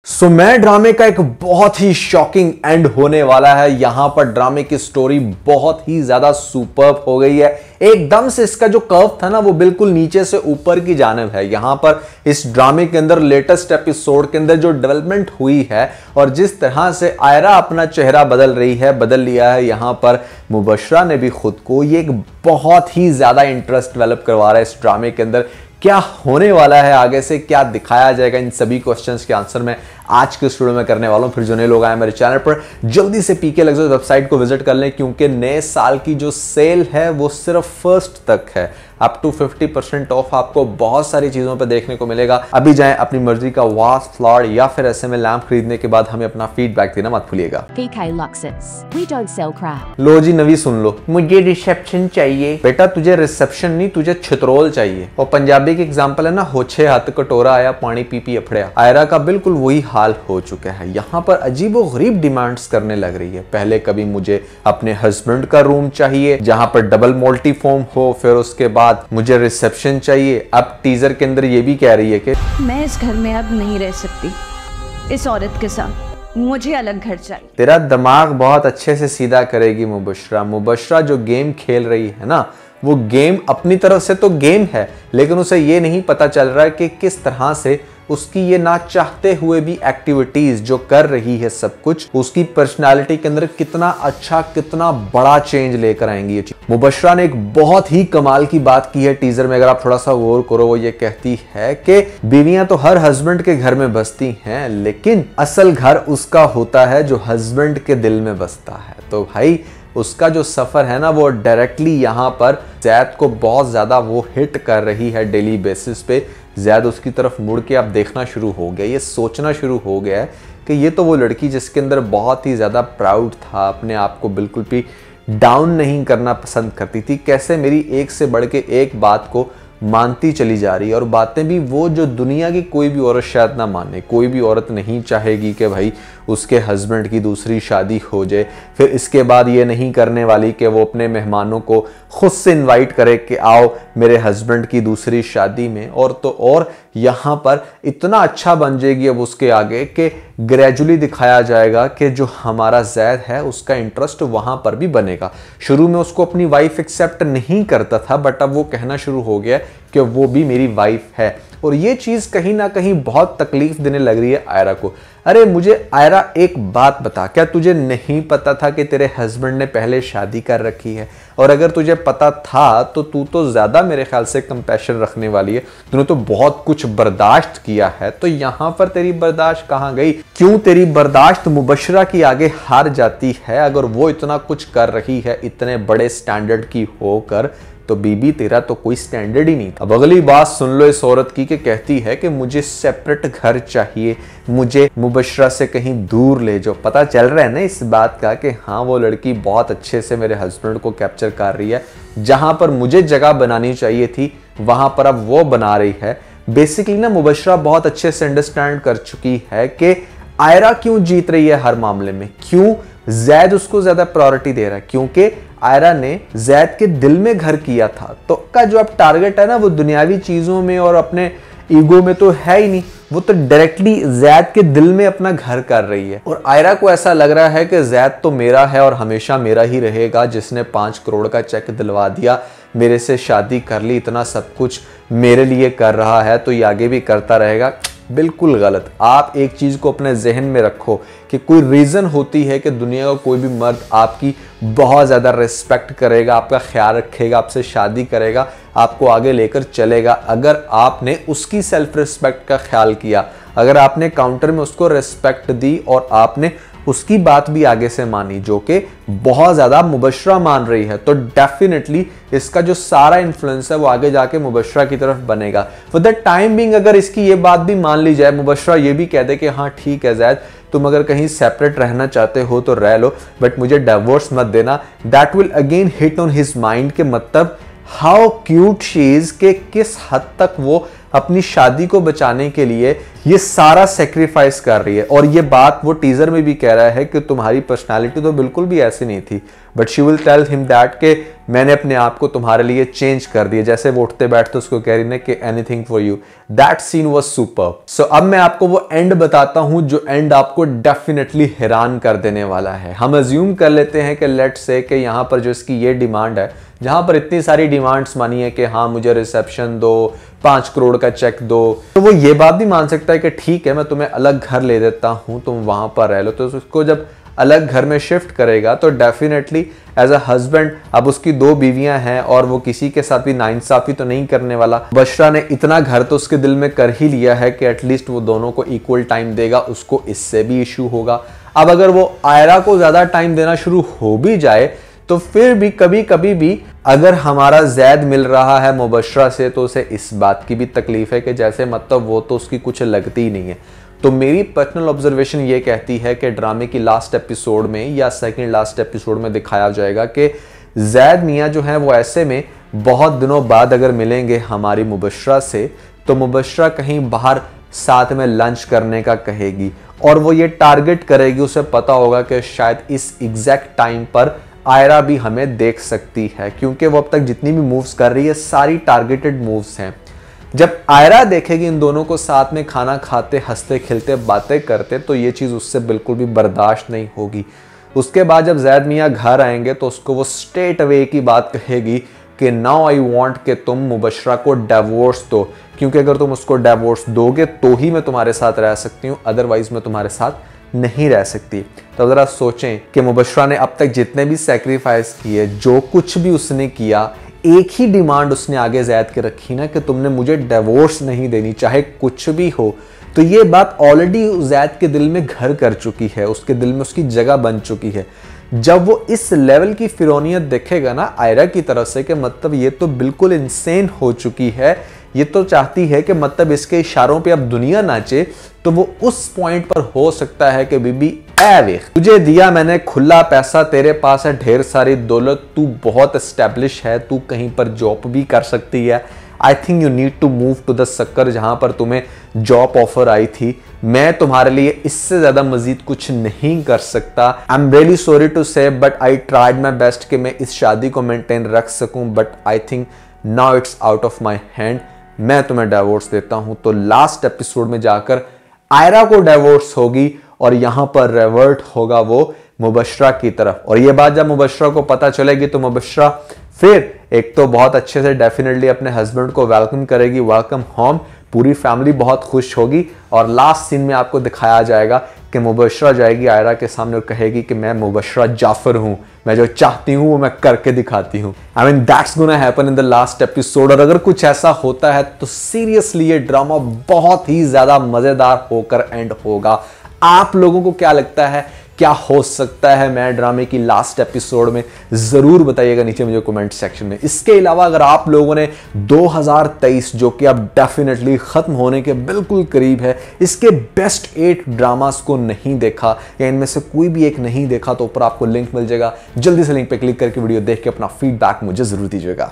मैं ड्रामे का एक बहुत ही शॉकिंग एंड होने वाला है। यहां पर ड्रामे की स्टोरी बहुत ही ज्यादा सुपर्ब हो गई है। एकदम से इसका जो कर्व था ना वो बिल्कुल नीचे से ऊपर की जानिब है। यहां पर इस ड्रामे के अंदर लेटेस्ट एपिसोड के अंदर जो डेवलपमेंट हुई है और जिस तरह से आयरा अपना चेहरा बदल लिया है, यहां पर मुबशरा ने भी खुद को ये एक बहुत ही ज्यादा इंटरेस्ट डेवलप करवा रहा है इस ड्रामे के अंदर। क्या होने वाला है आगे से, क्या दिखाया जाएगा, इन सभी क्वेश्चंस के आंसर मैं आज के स्टूडियो में करने वाला हूं। फिर जो नए लोग आए मेरे चैनल पर जल्दी से पीके लग्जरी वेबसाइट को विजिट कर लें, क्योंकि नए साल की जो सेल है वो सिर्फ 1 तक है। अप टू 50% ऑफ आपको बहुत सारी चीजों पर देखने को मिलेगा। अभी जाएं अपनी मर्जी का वास फ्लॉर या फिर SMA लैंप खरीदने के बाद हमें अपना फीडबैक देना मत भूलिएगा। PK Luxus, we don't sell crap। लो जी नवी सुन लो, मुझे रिसेप्शन चाहिए। बेटा तुझे रिसेप्शन नहीं, तुझे छितरोल चाहिए। और पंजाबी की एग्जांपल है ना, होछे हाथ कटोरा आया पानी पी पी अफड़िया। आयरा का बिल्कुल वही हाल हो चुका है। यहाँ पर अजीबो गरीब डिमांड्स करने लग रही है। पहले कभी मुझे अपने हस्बैंड का रूम चाहिए जहां पर डबल मल्टीफॉर्म हो, फिर उसके बाद मुझे रिसेप्शन चाहिए। अब टीजर के अंदर ये भी कह रही है कि मैं इस घर में अब नहीं रह सकती इस औरत के साथ, मुझे अलग घर चाहिए। तेरा दिमाग बहुत अच्छे से सीधा करेगी मुबशरा। मुबशरा जो गेम खेल रही है ना, वो गेम अपनी तरफ से तो गेम है, लेकिन उसे ये नहीं पता चल रहा है कि किस तरह से उसकी ये ना चाहते हुए भी एक्टिविटीज जो कर रही है सब कुछ उसकी पर्सनालिटी के अंदर कितना अच्छा, कितना बड़ा चेंज लेकर आएंगी ये चीज। मुबशरा ने एक बहुत ही कमाल की बात की है टीजर में, अगर आप थोड़ा सा गौर करो। वो ये कहती है कि बीवियां तो हर हस्बैंड के घर में बसती हैं, लेकिन असल घर उसका होता है जो हस्बैंड के दिल में बसता है। तो भाई उसका जो सफर है ना वो डायरेक्टली यहाँ पर जैद को बहुत ज्यादा वो हिट कर रही है डेली बेसिस पे। जैद उसकी तरफ मुड़ के अब देखना शुरू हो गया, ये सोचना शुरू हो गया है कि ये तो वो लड़की जिसके अंदर बहुत ही ज्यादा प्राउड था, अपने आप को बिल्कुल भी डाउन नहीं करना पसंद करती थी, कैसे मेरी एक से बढ़ के एक बात को मानती चली जा रही है। और बातें भी वो जो दुनिया की कोई भी औरत शायद ना माने। कोई भी औरत नहीं चाहेगी कि भाई उसके हस्बैंड की दूसरी शादी हो जाए। फिर इसके बाद ये नहीं करने वाली कि वो अपने मेहमानों को खुद से इनवाइट करे कि आओ मेरे हस्बैंड की दूसरी शादी में। और तो और यहाँ पर इतना अच्छा बन जाएगी अब उसके आगे कि ग्रेजुअली दिखाया जाएगा कि जो हमारा जैद है उसका इंटरेस्ट वहां पर भी बनेगा। शुरू में उसको अपनी वाइफ एक्सेप्ट नहीं करता था, बट अब वो कहना शुरू हो गया कि वो भी मेरी वाइफ है। और ये चीज कहीं ना कहीं बहुत तकलीफ देने लग रही है आयरा को। अरे मुझे आयरा एक बात बता, क्या तुझे नहीं पता था कि तेरे हस्बैंड ने पहले शादी कर रखी है? और अगर तुझे पता था तो तू तो ज्यादा मेरे ख्याल से कंपैशन रखने वाली है। तूने तो बहुत कुछ बर्दाश्त किया है, तो यहां पर तेरी बर्दाश्त कहां गई? क्यों तेरी बर्दाश्त मुबशरा की आगे हार जाती है? अगर वो इतना कुछ कर रही है इतने बड़े स्टैंडर्ड की होकर, तो बीबी तेरा तो कोई स्टैंडर्ड ही नहीं था। अब अगली बात सुन लो इस औरत की कि कहती है कि मुझे सेपरेट घर चाहिए, मुझे मुबशरा से कहीं दूर ले जाओ। पता चल रहा है ना इस बात का कि हाँ वो लड़की बहुत अच्छे से मेरे हस्बैंड को कैप्चर कर रही है। जहां पर मुझे जगह बनानी चाहिए थी वहां पर अब वो बना रही है। बेसिकली ना मुबशरा बहुत अच्छे से अंडरस्टैंड कर चुकी है कि आयरा क्यों जीत रही है हर मामले में, क्यों जैद उसको ज्यादा प्रायोरिटी दे रहा है। क्योंकि आयरा ने जैद के दिल में घर किया था, तो का जो अब टारगेट है ना वो दुनियावी चीजों में और अपने ईगो में तो है ही नहीं, वो तो डायरेक्टली जैद के दिल में अपना घर कर रही है। और आयरा को ऐसा लग रहा है कि जैद तो मेरा है और हमेशा मेरा ही रहेगा, जिसने 5 करोड़ का चेक दिलवा दिया, मेरे से शादी कर ली, इतना सब कुछ मेरे लिए कर रहा है, तो ये आगे भी करता रहेगा। बिल्कुल गलत। आप एक चीज को अपने जहन में रखो कि कोई रीजन होती है कि दुनिया का कोई भी मर्द आपकी बहुत ज्यादा रिस्पेक्ट करेगा, आपका ख्याल रखेगा, आपसे शादी करेगा, आपको आगे लेकर चलेगा, अगर आपने उसकी सेल्फ रिस्पेक्ट का ख्याल किया, अगर आपने काउंटर में उसको रिस्पेक्ट दी और आपने उसकी बात भी आगे से मानी, जो कि बहुत ज्यादा मुबशरा मान रही है, तो डेफिनेटली इसका जो सारा इन्फ्लुएंस है वो आगे जाके मुबशरा की तरफ बनेगा। फॉर द टाइम बिंग अगर इसकी ये बात भी मान ली जाए, मुबशरा ये भी कह दे कि हाँ ठीक है जैद, तुम अगर कहीं सेपरेट रहना चाहते हो तो रह लो, बट मुझे डिवोर्स मत देना, that will again hit on his mind के मतलब हाउ क्यूट शी इज, के किस हद तक वो अपनी शादी को बचाने के लिए ये सारा सेक्रीफाइस कर रही है। और ये बात वो टीजर में भी कह रहा है कि तुम्हारी पर्सनालिटी तो बिल्कुल भी ऐसी नहीं थी, but she will tell him that के मैंने अपने आप को तुम्हारे लिए चेंज कर दिया, जैसे वो उठते बैठते उसको कह रही ने कि anything for you. That scene was super. So अब मैं आपको वो एंड बताता हूं जो एंड आपको डेफिनेटली हैरान कर देने वाला है। हम अज्यूम कर लेते हैं कि लेट्स से कि यहां पर जो इसकी ये डिमांड है, जहां पर इतनी सारी डिमांड्स मानी है कि हाँ मुझे रिसेप्शन दो, 5 करोड़ का चेक दो, तो वो ये बात भी मान सकता है कि ठीक है मैं तुम्हें अलग घर ले देता हूं, तुम वहां पर रह लो। तो उसको जब अलग घर में शिफ्ट करेगा तो डेफिनेटली एज अ हस्बैंड, अब उसकी 2 बीवियां हैं और वो किसी के साथ भी नाइंसाफी तो नहीं करने वाला। बशरा ने इतना घर तो उसके दिल में कर ही लिया है कि एटलीस्ट वो दोनों को इक्वल टाइम देगा, उसको इससे भी इशू होगा। अब अगर वो आयरा को ज्यादा टाइम देना शुरू हो भी जाए तो फिर भी कभी कभी भी अगर हमारा जैद मिल रहा है मुबशरा से तो उसे इस बात की भी तकलीफ है कि जैसे मतलब वो तो उसकी कुछ लगती ही नहीं है। तो मेरी पर्सनल ऑब्जर्वेशन ये कहती है कि ड्रामे की लास्ट एपिसोड में या सेकंड लास्ट एपिसोड में दिखाया जाएगा कि जैद मियाँ जो हैं वो ऐसे में बहुत दिनों बाद अगर मिलेंगे हमारी मुबशरा से तो मुबशरा कहीं बाहर साथ में लंच करने का कहेगी और वो ये टारगेट करेगी, उसे पता होगा कि शायद इस एग्जैक्ट टाइम पर आयरा भी हमें देख सकती है, क्योंकि वो अब तक जितनी भी मूव्स कर रही है सारी टारगेटेड मूव्स हैं। जब आयरा देखेगी इन दोनों को साथ में खाना खाते, हंसते खेलते, बातें करते, तो ये चीज़ उससे बिल्कुल भी बर्दाश्त नहीं होगी। उसके बाद जब जैद मियाँ घर आएंगे तो उसको वो स्ट्रेट अवे की बात कहेगी कि नाउ आई वांट कि तुम मुबशरा को डिवोर्स दो, क्योंकि अगर तुम उसको डिवोर्स दोगे तो ही मैं तुम्हारे साथ रह सकती हूँ, अदरवाइज मैं तुम्हारे साथ नहीं रह सकती। तो जरा सोचें कि मुबशरा ने अब तक जितने भी सैक्रिफाइस किए, जो कुछ भी उसने किया, एक ही डिमांड उसने आगे जैद के रखी ना कि तुमने मुझे डिवोर्स नहीं देनी चाहे कुछ भी हो। तो ये बात ऑलरेडी जैद के दिल में घर कर चुकी है, उसके दिल में उसकी जगह बन चुकी है। जब वो इस लेवल की फिरौनियत देखेगा ना आयरा की तरफ से कि मतलब ये तो बिल्कुल इंसेन हो चुकी है, ये तो चाहती है कि मतलब इसके इशारों पे अब दुनिया नाचे, तो वो उस पॉइंट पर हो सकता है कि बीबी ए तुझे दिया मैंने खुला पैसा, तेरे पास है ढेर सारी दौलत, तू बहुत एस्टेब्लिश है, तू कहीं पर जॉब भी कर सकती है। I think you need to move to the sucker जहां पर तुम्हें जॉब ऑफर आई थी। मैं तुम्हारे लिए इससे ज्यादा मजीद कुछ नहीं कर सकता। I am really sorry to say but I tried my best कि मैं इस शादी को मेंटेन रख सकूं, but I think now it's out of my hand, मैं तुम्हें डिवोर्स देता हूं। तो लास्ट एपिसोड में जाकर आयरा को डिवोर्स होगी और यहां पर रिवर्ट होगा वो मुबशरा की तरफ। और ये बात जब मुबशरा को पता चलेगी तो मुबशरा फिर एक तो बहुत अच्छे से डेफिनेटली अपने हस्बैंड को वेलकम करेगी, वेलकम होम, पूरी फैमिली बहुत खुश होगी। और लास्ट सीन में आपको दिखाया जाएगा कि मुबशरा जाएगी आयरा के सामने और कहेगी कि मैं मुबशरा जाफर हूं, मैं जो चाहती हूं वो मैं करके दिखाती हूं। I mean that's gonna happen in the last episode. और अगर कुछ ऐसा होता है तो सीरियसली ये ड्रामा बहुत ही ज्यादा मजेदार होकर एंड होगा। आप लोगों को क्या लगता है, क्या हो सकता है मैं ड्रामे की लास्ट एपिसोड में, जरूर बताइएगा नीचे मुझे कमेंट सेक्शन में। इसके अलावा अगर आप लोगों ने 2023 जो कि अब डेफिनेटली खत्म होने के बिल्कुल करीब है, इसके बेस्ट 8 ड्रामास को नहीं देखा या इनमें से कोई भी एक नहीं देखा तो ऊपर आपको लिंक मिल जाएगा, जल्दी से लिंक पे क्लिक करके वीडियो देख के अपना फीडबैक मुझे जरूर दीजिएगा।